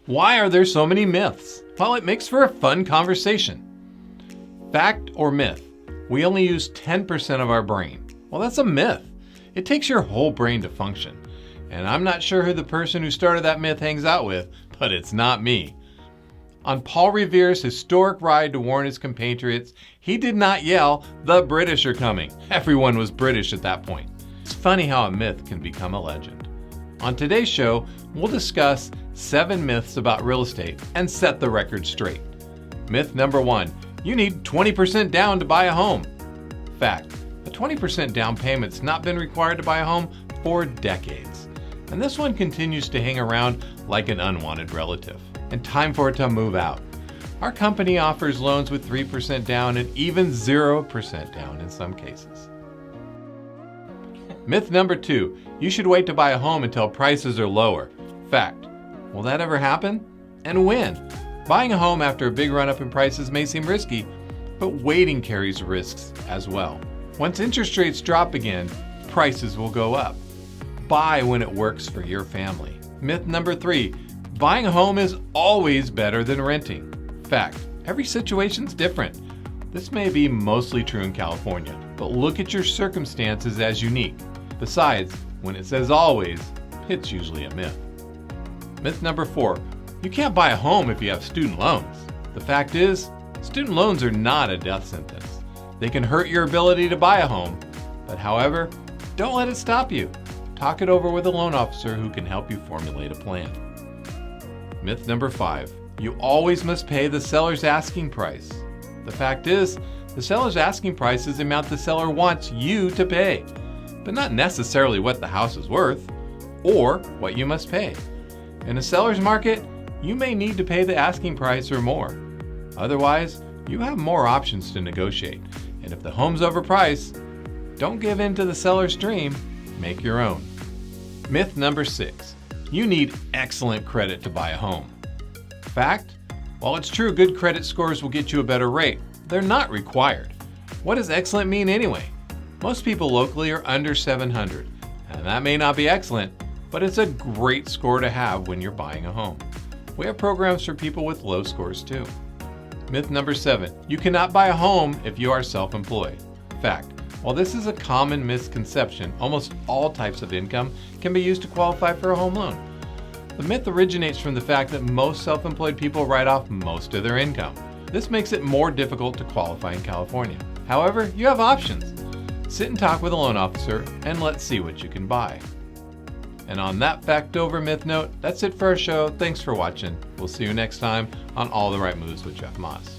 Why are there so many myths? Well, it makes for a fun conversation. Fact or myth? We only use 10% of our brain. Well, that's a myth. It takes your whole brain to function. And I'm not sure who the person who started that myth hangs out with, but it's not me. On Paul Revere's historic ride to warn his compatriots, he did not yell, "The British are coming." Everyone was British at that point. It's funny how a myth can become a legend. On today's show, we'll discuss 7 myths about real estate and set the record straight. Myth number 1, you need 20% down to buy a home. Fact, a 20% down payment's not been required to buy a home for decades. And this one continues to hang around like an unwanted relative. And time for it to move out. Our company offers loans with 3% down and even 0% down in some cases. Myth number 2, you should wait to buy a home until prices are lower. Fact, will that ever happen? And when? Buying a home after a big run-up in prices may seem risky, but waiting carries risks as well. Once interest rates drop again, prices will go up. Buy when it works for your family. Myth number 3, buying a home is always better than renting. Fact, every situation's different. This may be mostly true in California, but look at your circumstances as unique. Besides, when it says always, it's usually a myth. Myth number 4, you can't buy a home if you have student loans. The fact is, student loans are not a death sentence. They can hurt your ability to buy a home, but however, don't let it stop you. Talk it over with a loan officer who can help you formulate a plan. Myth number 5, you always must pay the seller's asking price. The fact is, the seller's asking price is the amount the seller wants you to pay, but not necessarily what the house is worth or what you must pay. In a seller's market, you may need to pay the asking price or more. Otherwise, you have more options to negotiate. And if the home's overpriced, don't give in to the seller's dream, make your own. Myth number 6, you need excellent credit to buy a home. Fact, while it's true good credit scores will get you a better rate, they're not required. What does excellent mean anyway? Most people locally are under 700, and that may not be excellent, but it's a great score to have when you're buying a home. We have programs for people with low scores too. Myth number 7, you cannot buy a home if you are self-employed. Fact, while this is a common misconception, almost all types of income can be used to qualify for a home loan. The myth originates from the fact that most self-employed people write off most of their income. This makes it more difficult to qualify in California. However, you have options. Sit and talk with a loan officer and let's see what you can buy. And on that fact over myth note, that's it for our show. Thanks for watching. We'll see you next time on All the Right Moves with Jeff Moss.